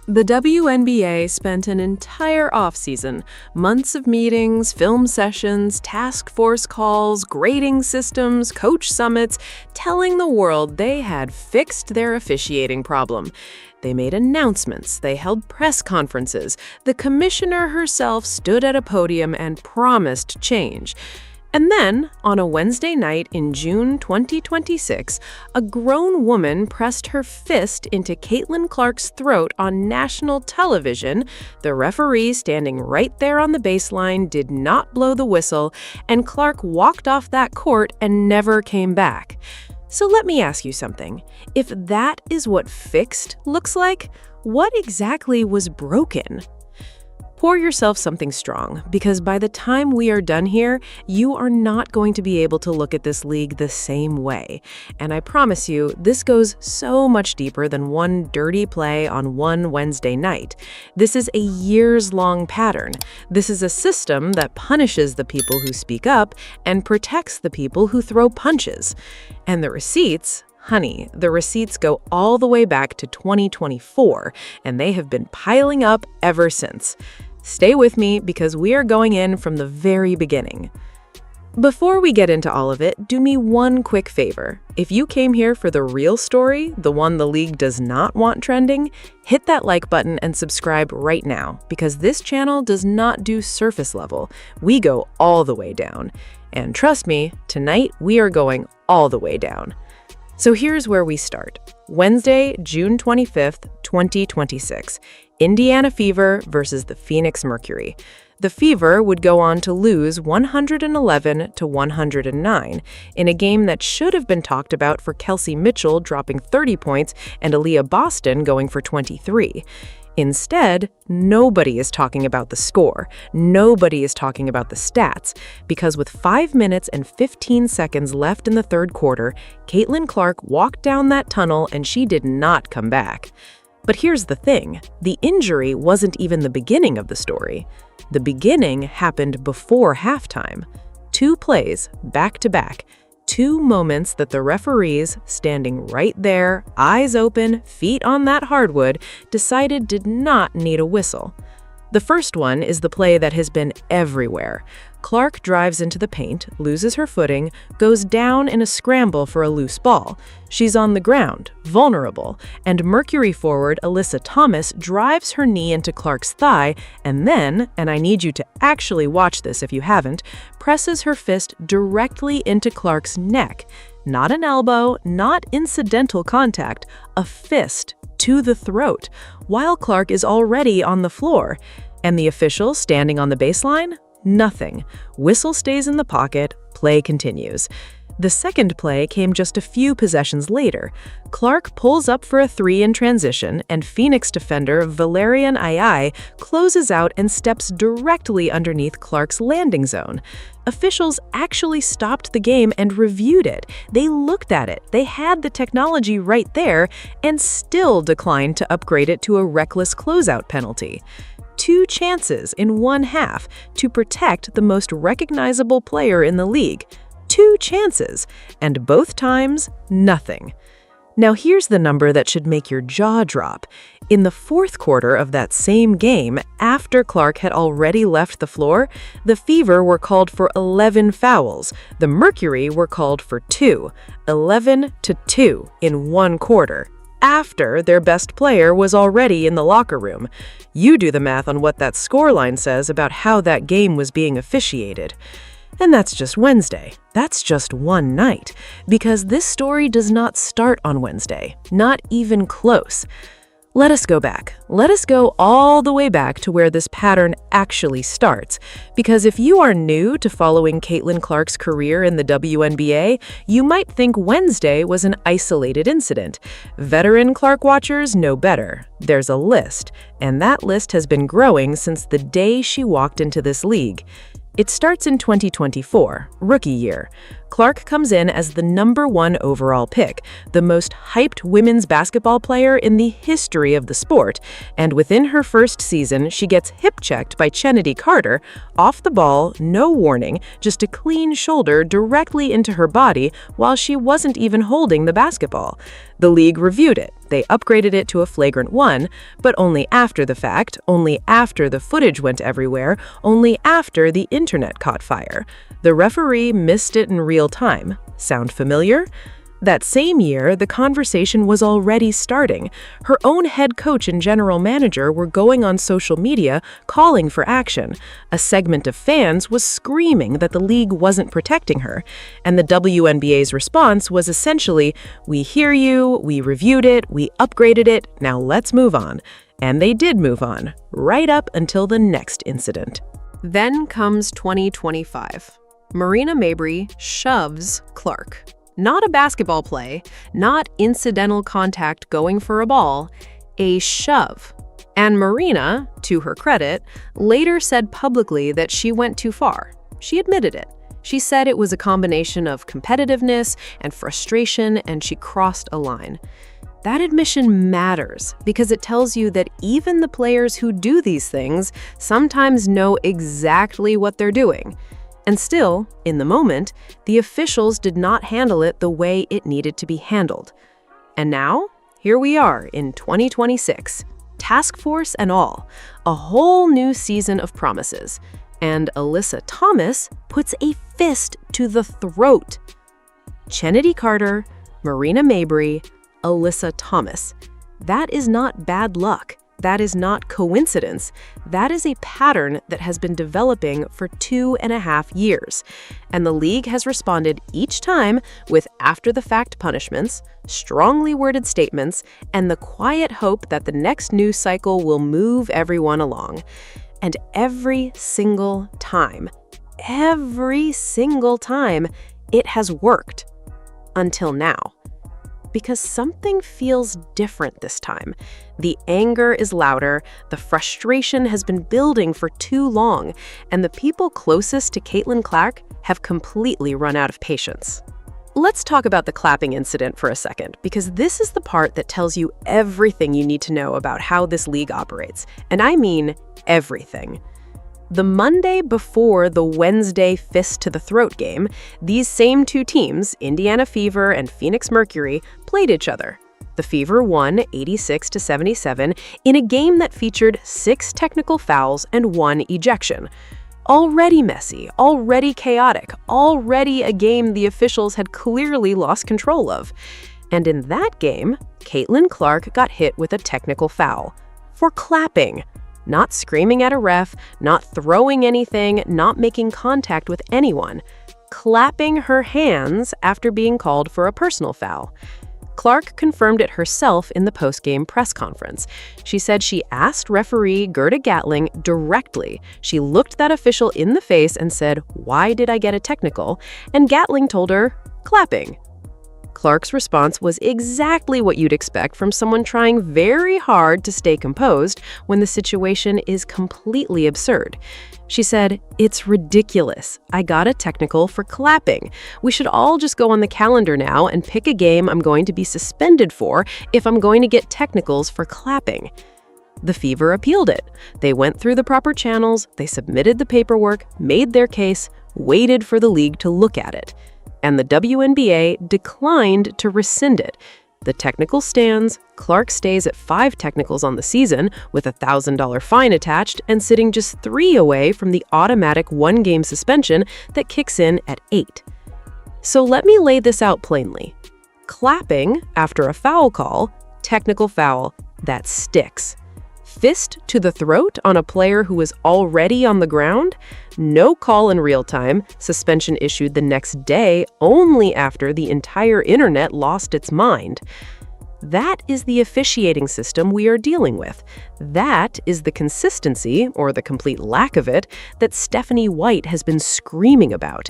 The WNBA spent an entire offseason, months of meetings, film sessions, task force calls, grading systems, coach summits, telling the world they had fixed their officiating problem. They made announcements, they held press conferences, the commissioner herself stood at a podium and promised change. And then, on a Wednesday night in June 2026, a grown woman pressed her fist into Caitlin Clark's throat on national television. The referee, standing right there on the baseline, did not blow the whistle, and Clark walked off that court and never came back. So let me ask you something. If that is what fixed looks like, what exactly was broken? Pour yourself something strong, because by the time we are done here, you are not going to be able to look at this league the same way. And I promise you, this goes so much deeper than one dirty play on one Wednesday night. This is a years-long pattern. This is a system that punishes the people who speak up and protects the people who throw punches. And the receipts, honey, the receipts go all the way back to 2024, and they have been piling up ever since. Stay with me because we are going in from the very beginning. Before we get into all of it, do me one quick favor. If you came here for the real story, the one the league does not want trending, hit that like button and subscribe right now, because this channel does not do surface level. We go all the way down. And trust me, tonight we are going all the way down. So here's where we start. Wednesday, June 25th, 2026. Indiana Fever versus the Phoenix Mercury. The Fever would go on to lose 111 to 109 in a game that should have been talked about for Kelsey Mitchell dropping 30 points and Aaliyah Boston going for 23. Instead, nobody is talking about the score. Nobody is talking about the stats, because with 5 minutes and 15 seconds left in the third quarter, Caitlin Clark walked down that tunnel and she did not come back. But here's the thing, the injury wasn't even the beginning of the story. The beginning happened before halftime. 2 plays, back to back. 2 moments that the referees, standing right there, eyes open, feet on that hardwood, decided did not need a whistle. The first one is the play that has been everywhere. Clark drives into the paint, loses her footing, goes down in a scramble for a loose ball. She's on the ground, vulnerable, and Mercury forward Alyssa Thomas drives her knee into Clark's thigh and then, and I need you to actually watch this if you haven't, presses her fist directly into Clark's neck. Not an elbow, not incidental contact, a fist to the throat, while Clark is already on the floor. And the official standing on the baseline? Nothing. Whistle stays in the pocket, play continues. The second play came just a few possessions later. Clark pulls up for a 3 in transition, and Phoenix defender Valerian Ai closes out and steps directly underneath Clark's landing zone. Officials actually stopped the game and reviewed it. They looked at it, they had the technology right there, and still declined to upgrade it to a reckless closeout penalty. 2 chances in one half to protect the most recognizable player in the league. 2 chances, and both times, nothing. Now here's the number that should make your jaw drop. In the fourth quarter of that same game, after Clark had already left the floor, the Fever were called for 11 fouls. The Mercury were called for 2. 11 to 2 in one quarter, after their best player was already in the locker room. You do the math on what that scoreline says about how that game was being officiated. And that's just Wednesday. That's just one night, because this story does not start on Wednesday, not even close. Let us go back. Let us go all the way back to where this pattern actually starts. Because if you are new to following Caitlin Clark's career in the WNBA, you might think Wednesday was an isolated incident. Veteran Clark watchers know better. There's a list, and that list has been growing since the day she walked into this league. It starts in 2024, rookie year. Clark comes in as the #1 overall pick, the most hyped women's basketball player in the history of the sport, and within her first season, she gets hip-checked by Chennedy Carter, off the ball, no warning, just a clean shoulder directly into her body while she wasn't even holding the basketball. The league reviewed it. They upgraded it to a flagrant 1, but only after the fact, only after the footage went everywhere, only after the internet caught fire. The referee missed it in real time. Sound familiar? That same year, the conversation was already starting. Her own head coach and general manager were going on social media calling for action. A segment of fans was screaming that the league wasn't protecting her. And the WNBA's response was essentially, "We hear you, we reviewed it, we upgraded it, now let's move on." And they did move on, right up until the next incident. Then comes 2025. Marina Mabrey shoves Clark. Not a basketball play, not incidental contact going for a ball, a shove. And Marina, to her credit, later said publicly that she went too far. She admitted it. She said it was a combination of competitiveness and frustration, and she crossed a line. That admission matters because it tells you that even the players who do these things sometimes know exactly what they're doing. And still, in the moment, the officials did not handle it the way it needed to be handled. And now, here we are in 2026, task force and all, a whole new season of promises. And Alyssa Thomas puts a fist to the throat. Chennedy Carter, Marina Mabrey, Alyssa Thomas. That is not bad luck. That is not coincidence. That is a pattern that has been developing for 2.5 years. And the league has responded each time with after-the-fact punishments, strongly worded statements, and the quiet hope that the next news cycle will move everyone along. And every single time, it has worked. Until now. Because something feels different this time. The anger is louder, the frustration has been building for too long, and the people closest to Caitlin Clark have completely run out of patience. Let's talk about the clapping incident for a second, because this is the part that tells you everything you need to know about how this league operates. And I mean everything. The Monday before the Wednesday fist-to-the-throat game, these same two teams, Indiana Fever and Phoenix Mercury, played each other. The Fever won 86-77 in a game that featured 6 technical fouls and 1 ejection. Already messy, already chaotic, already a game the officials had clearly lost control of. And in that game, Caitlin Clark got hit with a technical foul for clapping. Not screaming at a ref, not throwing anything, not making contact with anyone. Clapping her hands after being called for a personal foul. Clark confirmed it herself in the post-game press conference. She said she asked referee Gerda Gatling directly. She looked that official in the face and said, "Why did I get a technical?" And Gatling told her, "Clapping." Clark's response was exactly what you'd expect from someone trying very hard to stay composed when the situation is completely absurd. She said, "It's ridiculous. I got a technical for clapping. We should all just go on the calendar now and pick a game I'm going to be suspended for if I'm going to get technicals for clapping." The Fever appealed it. They went through the proper channels, they submitted the paperwork, made their case, waited for the league to look at it. And the WNBA declined to rescind it. The technical stands, Clark stays at 5 technicals on the season with a $1,000 fine attached and sitting just 3 away from the automatic 1-game suspension that kicks in at 8. So let me lay this out plainly. Clapping after a foul call, technical foul, that sticks. Fist to the throat on a player who is already on the ground? No call in real time, suspension issued the next day only after the entire internet lost its mind. That is the officiating system we are dealing with. That is the consistency, or the complete lack of it, that Stephanie White has been screaming about.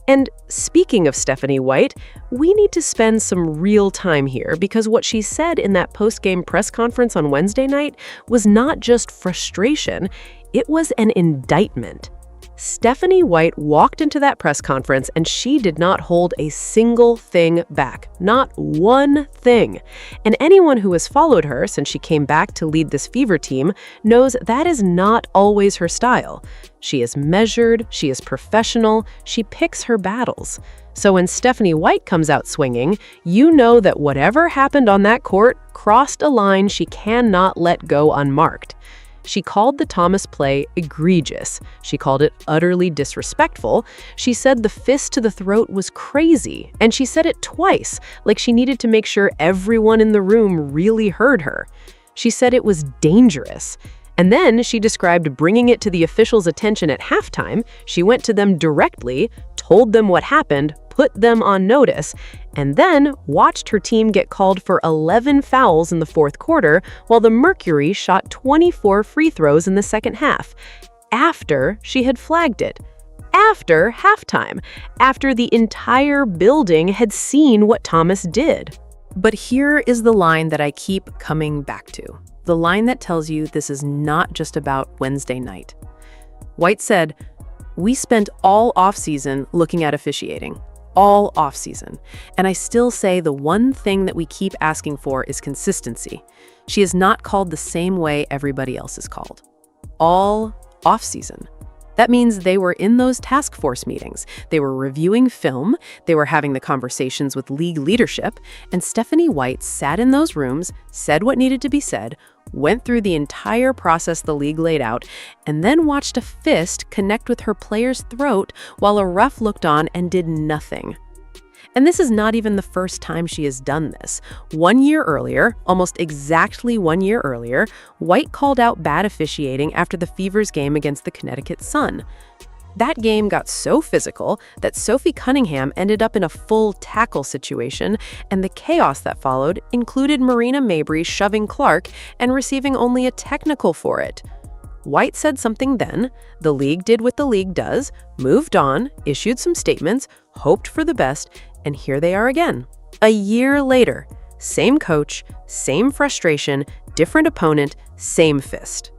And speaking of Stephanie White, we need to spend some real time here because what she said in that post-game press conference on Wednesday night was not just frustration, it was an indictment. Stephanie White walked into that press conference and she did not hold a single thing back. Not one thing. And anyone who has followed her since she came back to lead this Fever team knows that is not always her style. She is measured, she is professional, she picks her battles. So when Stephanie White comes out swinging, you know that whatever happened on that court crossed a line she cannot let go unmarked. She called the Thomas play egregious. She called it utterly disrespectful. She said the fist to the throat was crazy, and she said it twice, like she needed to make sure everyone in the room really heard her. She said it was dangerous. And then she described bringing it to the officials' attention at halftime. She went to them directly, told them what happened, put them on notice, and then watched her team get called for 11 fouls in the fourth quarter while the Mercury shot 24 free throws in the second half, after she had flagged it. After halftime, after the entire building had seen what Thomas did. But here is the line that I keep coming back to. The line that tells you this is not just about Wednesday night. White said, "We spent all offseason looking at officiating. All offseason. And I still say the one thing that we keep asking for is consistency. She is not called the same way everybody else is called. All offseason." That means they were in those task force meetings. They were reviewing film, they were having the conversations with league leadership, and Stephanie White sat in those rooms, said what needed to be said, went through the entire process the league laid out, and then watched a fist connect with her player's throat while a ref looked on and did nothing. And this is not even the first time she has done this. 1 year earlier, almost exactly 1 year earlier, White called out bad officiating after the Fever's game against the Connecticut Sun. That game got so physical that Sophie Cunningham ended up in a full tackle situation, and the chaos that followed included Marina Mabrey shoving Clark and receiving only a technical for it. White said something then, the league did what the league does, moved on, issued some statements, hoped for the best, and here they are again. A year later, same coach, same frustration, different opponent, same fist.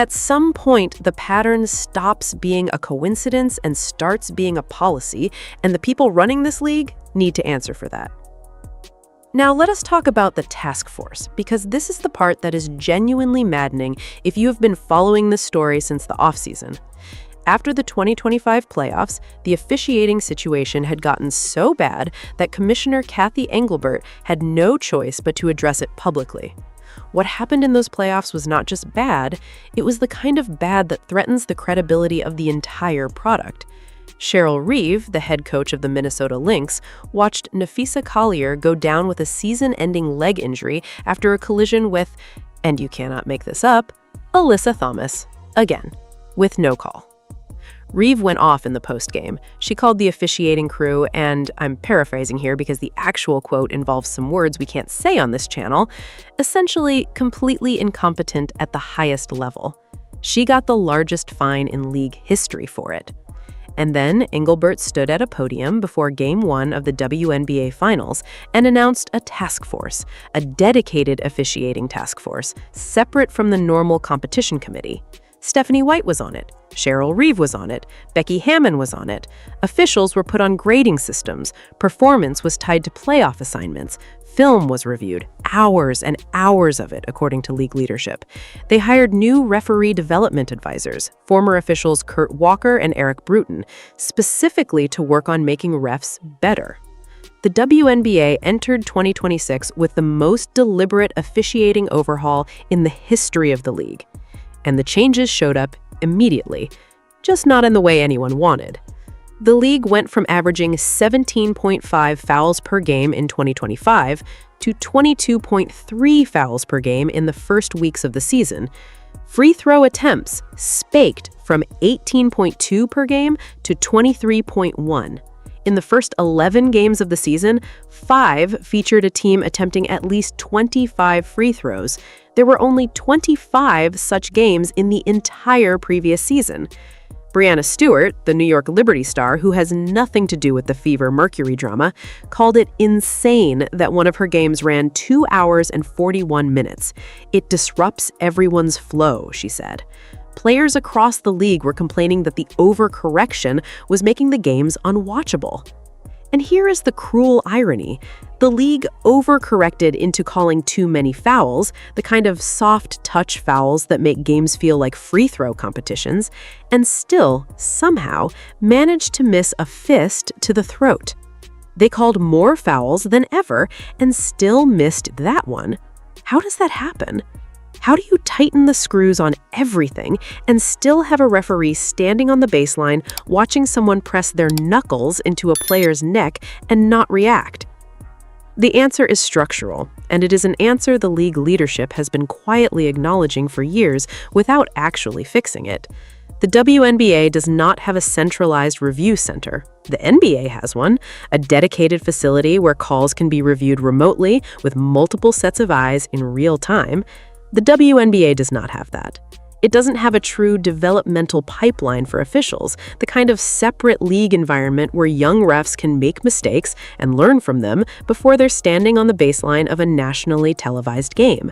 At some point, the pattern stops being a coincidence and starts being a policy, and the people running this league need to answer for that. Now let us talk about the task force, because this is the part that is genuinely maddening if you have been following this story since the offseason. After the 2025 playoffs, the officiating situation had gotten so bad that Commissioner Kathy Engelbert had no choice but to address it publicly. What happened in those playoffs was not just bad, it was the kind of bad that threatens the credibility of the entire product. Cheryl Reeve, the head coach of the Minnesota Lynx, watched Nafisa Collier go down with a season-ending leg injury after a collision with, and you cannot make this up, Alyssa Thomas, again, with no call. Reeve went off in the postgame. She called the officiating crew, and I'm paraphrasing here because the actual quote involves some words we can't say on this channel, essentially completely incompetent at the highest level. She got the largest fine in league history for it. And then Engelbert stood at a podium before Game 1 of the WNBA Finals and announced a task force, a dedicated officiating task force, separate from the normal competition committee. Stephanie White was on it. Cheryl Reeve was on it. Becky Hammon was on it. Officials were put on grading systems. Performance was tied to playoff assignments. Film was reviewed, hours and hours of it, according to league leadership. They hired new referee development advisors, former officials Kurt Walker and Eric Bruton, specifically to work on making refs better. The WNBA entered 2026 with the most deliberate officiating overhaul in the history of the league. And the changes showed up immediately, just not in the way anyone wanted. The league went from averaging 17.5 fouls per game in 2025 to 22.3 fouls per game in the first weeks of the season. Free throw attempts spiked from 18.2 per game to 23.1. In the first 11 games of the season, 5 featured a team attempting at least 25 free throws. There were only 25 such games in the entire previous season. Breanna Stewart, the New York Liberty star who has nothing to do with the Fever Mercury drama, called it insane that one of her games ran 2 hours and 41 minutes. It disrupts everyone's flow, she said. Players across the league were complaining that the overcorrection was making the games unwatchable. And here is the cruel irony. The league overcorrected into calling too many fouls, the kind of soft touch fouls that make games feel like free throw competitions, and still, somehow, managed to miss a fist to the throat. They called more fouls than ever and still missed that one. How does that happen? How do you tighten the screws on everything and still have a referee standing on the baseline watching someone press their knuckles into a player's neck and not react? The answer is structural, and it is an answer the league leadership has been quietly acknowledging for years without actually fixing it. The WNBA does not have a centralized review center. The NBA has one, a dedicated facility where calls can be reviewed remotely with multiple sets of eyes in real time. The WNBA does not have that. It doesn't have a true developmental pipeline for officials, the kind of separate league environment where young refs can make mistakes and learn from them before they're standing on the baseline of a nationally televised game.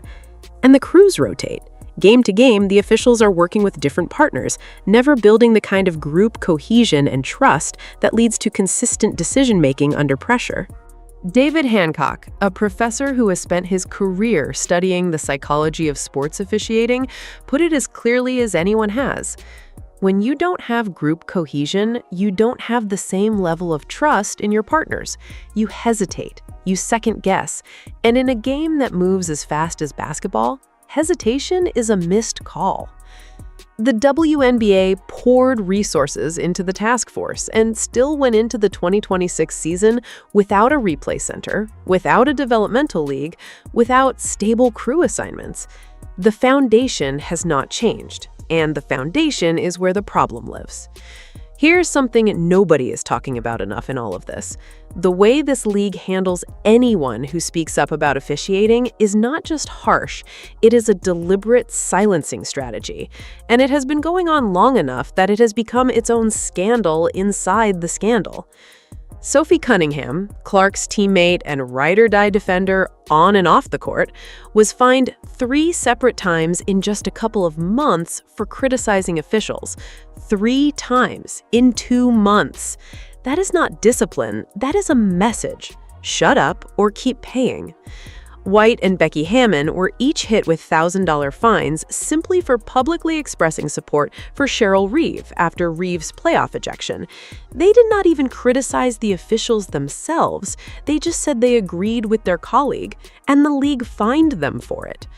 And the crews rotate. Game to game, the officials are working with different partners, never building the kind of group cohesion and trust that leads to consistent decision-making under pressure. David Hancock, a professor who has spent his career studying the psychology of sports officiating, put it as clearly as anyone has. When you don't have group cohesion, you don't have the same level of trust in your partners. You hesitate, you second guess, and in a game that moves as fast as basketball, hesitation is a missed call. The WNBA poured resources into the task force and still went into the 2026 season without a replay center, without a developmental league, without stable crew assignments. The foundation has not changed, and the foundation is where the problem lives. Here's something nobody is talking about enough in all of this. The way this league handles anyone who speaks up about officiating is not just harsh, it is a deliberate silencing strategy. And it has been going on long enough that it has become its own scandal inside the scandal. Sophie Cunningham, Clark's teammate and ride-or-die defender on and off the court, was fined 3 separate times in just a couple of months for criticizing officials. 3 times in 2 months. That is not discipline, that is a message. Shut up or keep paying. White and Becky Hammon were each hit with $1,000 fines simply for publicly expressing support for Cheryl Reeve after Reeve's playoff ejection. They did not even criticize the officials themselves, they just said they agreed with their colleague, and the league fined them for it.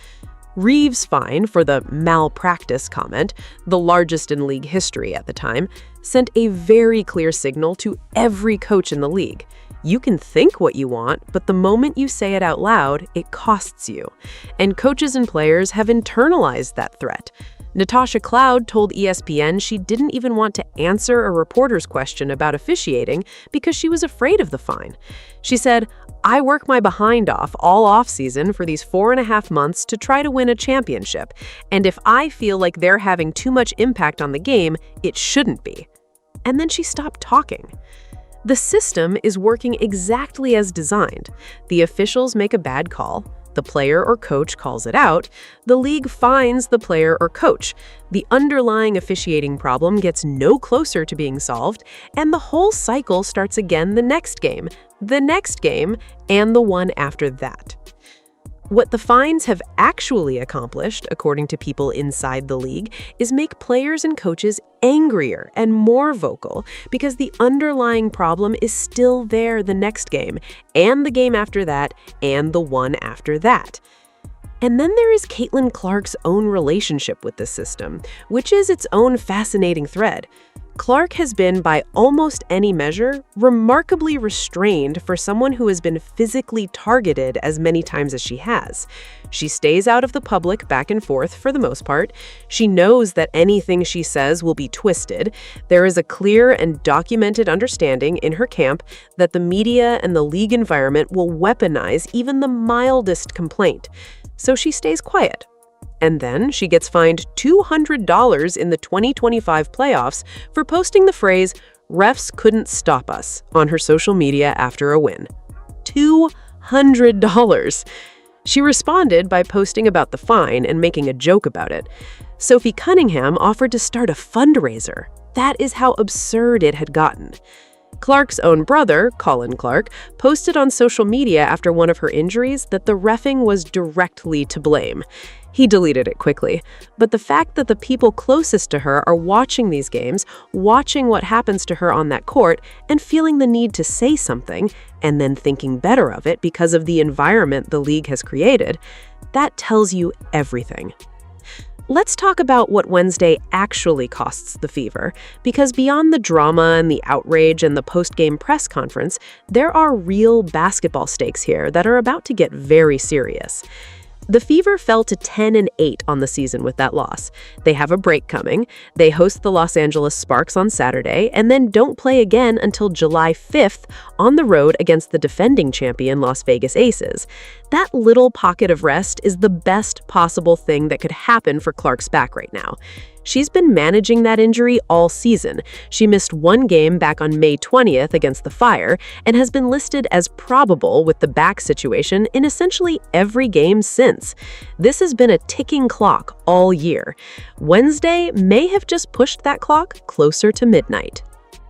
Reeve's fine for the malpractice comment, the largest in league history at the time, sent a very clear signal to every coach in the league. You can think what you want, but the moment you say it out loud, it costs you. And coaches and players have internalized that threat. Natasha Cloud told ESPN she didn't even want to answer a reporter's question about officiating because she was afraid of the fine. She said, "I work my behind off all offseason for these 4.5 months to try to win a championship, and if I feel like they're having too much impact on the game, it shouldn't be." And then she stopped talking. The system is working exactly as designed. The officials make a bad call, the player or coach calls it out, the league fines the player or coach. The underlying officiating problem gets no closer to being solved, and the whole cycle starts again the next game, and the one after that. What the fines have actually accomplished, according to people inside the league, is make players and coaches angrier and more vocal because the underlying problem is still there the next game, and the game after that, and the one after that. And then there is Caitlin Clark's own relationship with the system, which is its own fascinating thread. Clark has been, by almost any measure, remarkably restrained for someone who has been physically targeted as many times as she has. She stays out of the public back and forth for the most part. She knows that anything she says will be twisted. There is a clear and documented understanding in her camp that the media and the league environment will weaponize even the mildest complaint. So she stays quiet. And then she gets fined $200 in the 2025 playoffs for posting the phrase, "Refs couldn't stop us," on her social media after a win. $200. She responded by posting about the fine and making a joke about it. Sophie Cunningham offered to start a fundraiser. That is how absurd it had gotten. Clark's own brother, Colin Clark, posted on social media after one of her injuries that the reffing was directly to blame. He deleted it quickly, but the fact that the people closest to her are watching these games, watching what happens to her on that court, and feeling the need to say something, and then thinking better of it because of the environment the league has created, that tells you everything. Let's talk about what Wednesday actually costs the Fever, because beyond the drama and the outrage and the post-game press conference, there are real basketball stakes here that are about to get very serious. The Fever fell to 10-8 on the season with that loss. They have a break coming. They host the Los Angeles Sparks on Saturday and then don't play again until July 5th on the road against the defending champion Las Vegas Aces. That little pocket of rest is the best possible thing that could happen for Clark's back right now. She's been managing that injury all season. She missed one game back on May 20th against the Fire and has been listed as probable with the back situation in essentially every game since. This has been a ticking clock all year. Wednesday may have just pushed that clock closer to midnight.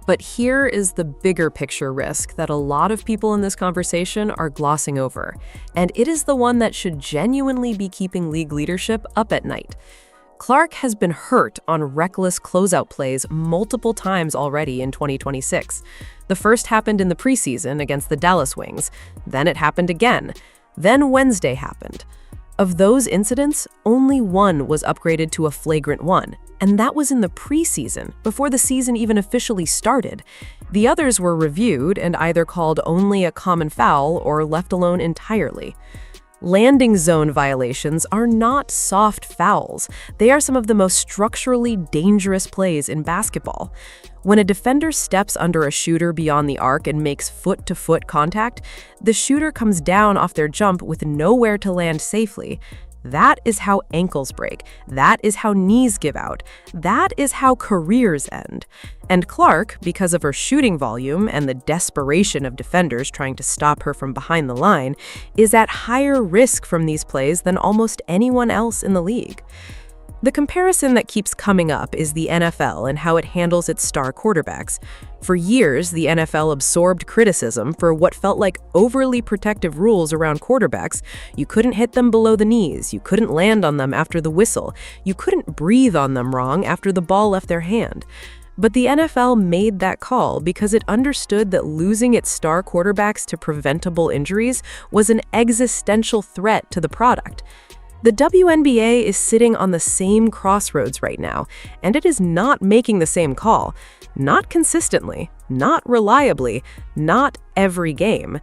But here is the bigger picture risk that a lot of people in this conversation are glossing over, and it is the one that should genuinely be keeping league leadership up at night. Clark has been hurt on reckless closeout plays multiple times already in 2026. The first happened in the preseason against the Dallas Wings. Then it happened again. Then Wednesday happened. Of those incidents, only one was upgraded to a flagrant one, and that was in the preseason, before the season even officially started. The others were reviewed and either called only a common foul or left alone entirely. Landing zone violations are not soft fouls. They are some of the most structurally dangerous plays in basketball. When a defender steps under a shooter beyond the arc and makes foot-to-foot contact, the shooter comes down off their jump with nowhere to land safely. That is how ankles break. That is how knees give out. That is how careers end. And Clark, because of her shooting volume and the desperation of defenders trying to stop her from behind the line, is at higher risk from these plays than almost anyone else in the league. The comparison that keeps coming up is the NFL and how it handles its star quarterbacks. For years, the NFL absorbed criticism for what felt like overly protective rules around quarterbacks. You couldn't hit them below the knees, you couldn't land on them after the whistle, you couldn't breathe on them wrong after the ball left their hand. But the NFL made that call because it understood that losing its star quarterbacks to preventable injuries was an existential threat to the product. The WNBA is sitting on the same crossroads right now, and it is not making the same call. Not consistently, not reliably, not every game.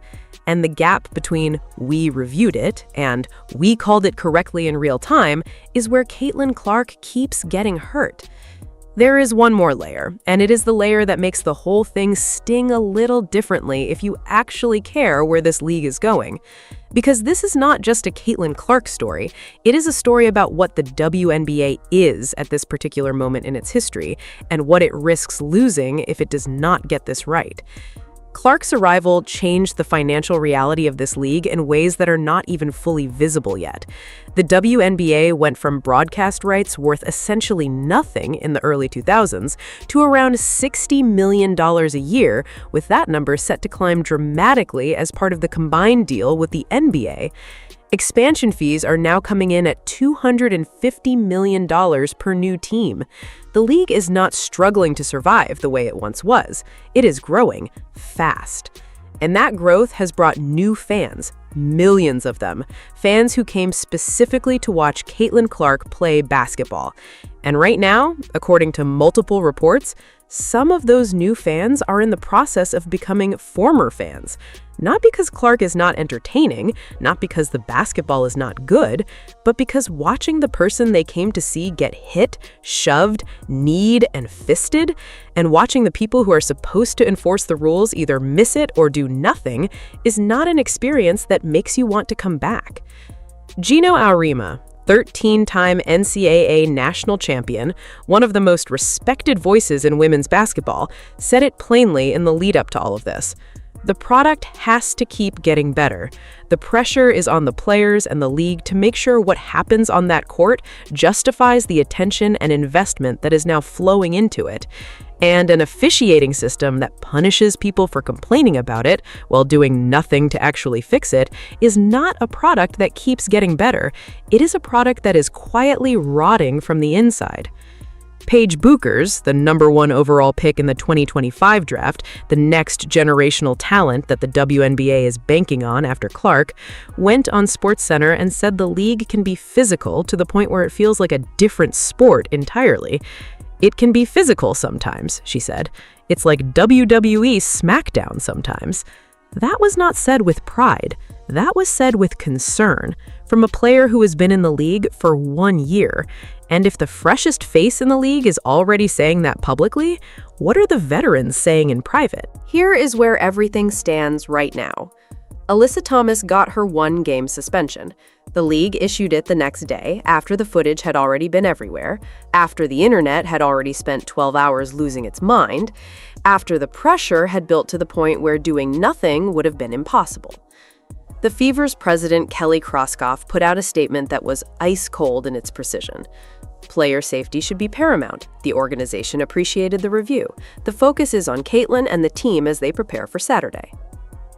And the gap between "we reviewed it" and "we called it correctly in real time" is where Caitlin Clark keeps getting hurt. There is one more layer, and it is the layer that makes the whole thing sting a little differently if you actually care where this league is going. Because this is not just a Caitlin Clark story, it is a story about what the WNBA is at this particular moment in its history, and what it risks losing if it does not get this right. Clark's arrival changed the financial reality of this league in ways that are not even fully visible yet. The WNBA went from broadcast rights worth essentially nothing in the early 2000s to around $60 million a year, with that number set to climb dramatically as part of the combined deal with the NBA. Expansion fees are now coming in at $250 million per new team. The league is not struggling to survive the way it once was. It is growing fast. And that growth has brought new fans, millions of them, fans who came specifically to watch Caitlin Clark play basketball. And right now, according to multiple reports, some of those new fans are in the process of becoming former fans. Not because Clark is not entertaining, not because the basketball is not good, but because watching the person they came to see get hit, shoved, kneed, and fisted, and watching the people who are supposed to enforce the rules either miss it or do nothing, is not an experience that makes you want to come back. Gino Aurima, 13-time NCAA national champion, one of the most respected voices in women's basketball, said it plainly in the lead-up to all of this. The product has to keep getting better. The pressure is on the players and the league to make sure what happens on that court justifies the attention and investment that is now flowing into it. And an officiating system that punishes people for complaining about it while doing nothing to actually fix it is not a product that keeps getting better. It is a product that is quietly rotting from the inside. Paige Buchers, the #1 overall pick in the 2025 draft, the next generational talent that the WNBA is banking on after Clark, went on SportsCenter and said the league can be physical to the point where it feels like a different sport entirely. "It can be physical sometimes," she said. "It's like WWE SmackDown sometimes." That was not said with pride. That was said with concern, from a player who has been in the league for 1 year. And if the freshest face in the league is already saying that publicly, what are the veterans saying in private? Here is where everything stands right now. Alyssa Thomas got her 1-game suspension. The league issued it the next day, after the footage had already been everywhere, after the internet had already spent 12 hours losing its mind, after the pressure had built to the point where doing nothing would have been impossible. The Fever's president, Kelly Kroskoff, put out a statement that was ice-cold in its precision. Player safety should be paramount. The organization appreciated the review. The focus is on Caitlin and the team as they prepare for Saturday.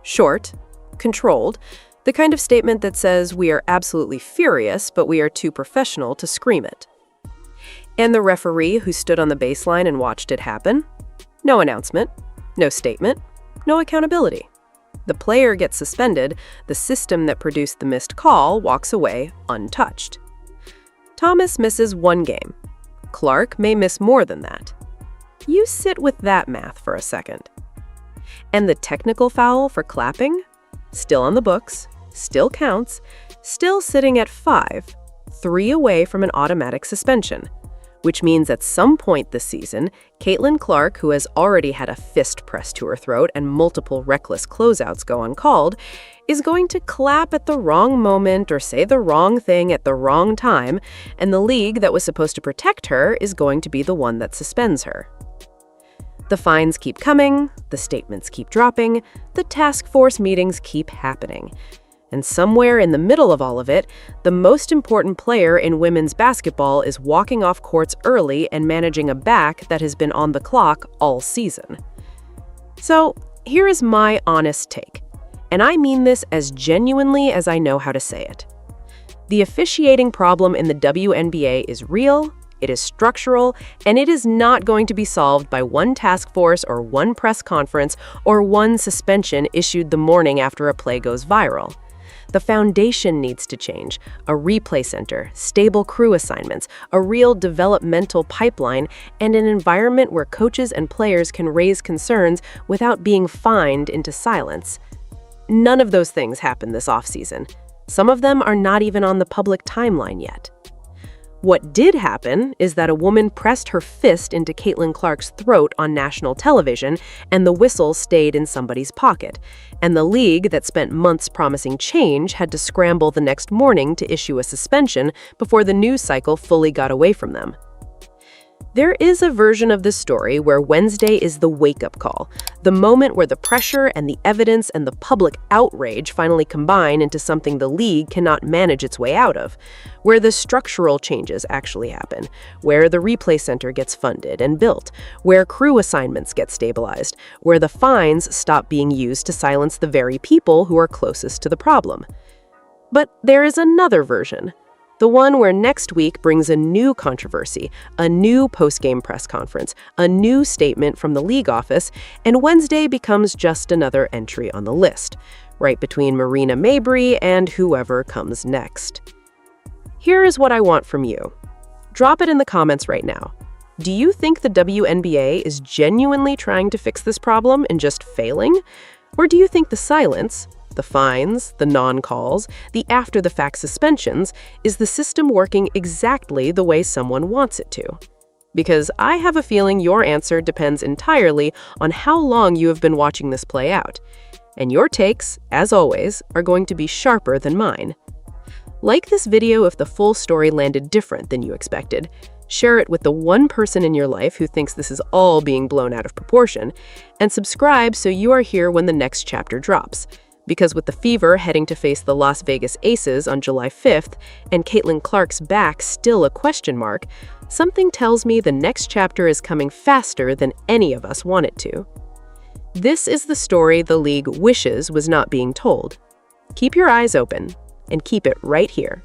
Short, controlled, the kind of statement that says we are absolutely furious, but we are too professional to scream it. And the referee who stood on the baseline and watched it happen? No announcement, no statement, no accountability. The player gets suspended, the system that produced the missed call walks away untouched. Thomas misses 1 game. Clark may miss more than that. You sit with that math for a second. And the technical foul for clapping? Still on the books, still counts, still sitting at 5, 3 away from an automatic suspension. Which means at some point this season, Caitlin Clark, who has already had a fist pressed to her throat and multiple reckless closeouts go uncalled, is going to clap at the wrong moment or say the wrong thing at the wrong time, and the league that was supposed to protect her is going to be the one that suspends her. The fines keep coming, the statements keep dropping, the task force meetings keep happening. And somewhere in the middle of all of it, the most important player in women's basketball is walking off courts early and managing a back that has been on the clock all season. So, here is my honest take, and I mean this as genuinely as I know how to say it. The officiating problem in the WNBA is real, it is structural, and it is not going to be solved by one task force or one press conference or one suspension issued the morning after a play goes viral. The foundation needs to change. A replay center, stable crew assignments, a real developmental pipeline, and an environment where coaches and players can raise concerns without being fined into silence. None of those things happened this offseason. Some of them are not even on the public timeline yet. What did happen is that a woman pressed her fist into Caitlin Clark's throat on national television, and the whistle stayed in somebody's pocket. And the league that spent months promising change had to scramble the next morning to issue a suspension before the news cycle fully got away from them. There is a version of this story where Wednesday is the wake-up call, the moment where the pressure and the evidence and the public outrage finally combine into something the league cannot manage its way out of, where the structural changes actually happen, where the replay center gets funded and built, where crew assignments get stabilized, where the fines stop being used to silence the very people who are closest to the problem. But there is another version. The one where next week brings a new controversy, a new post-game press conference, a new statement from the league office, and Wednesday becomes just another entry on the list, right between Marina Mabrey and whoever comes next. Here is what I want from you. Drop it in the comments right now. Do you think the WNBA is genuinely trying to fix this problem and just failing? Or do you think the silence, the fines, the non-calls, the after-the-fact suspensions, is the system working exactly the way someone wants it to? Because I have a feeling your answer depends entirely on how long you have been watching this play out. And your takes, as always, are going to be sharper than mine. Like this video if the full story landed different than you expected. Share it with the one person in your life who thinks this is all being blown out of proportion, and subscribe so you are here when the next chapter drops. Because with the Fever heading to face the Las Vegas Aces on July 5th and Caitlin Clark's back still a question mark, something tells me the next chapter is coming faster than any of us want it to. This is the story the league wishes was not being told. Keep your eyes open and keep it right here.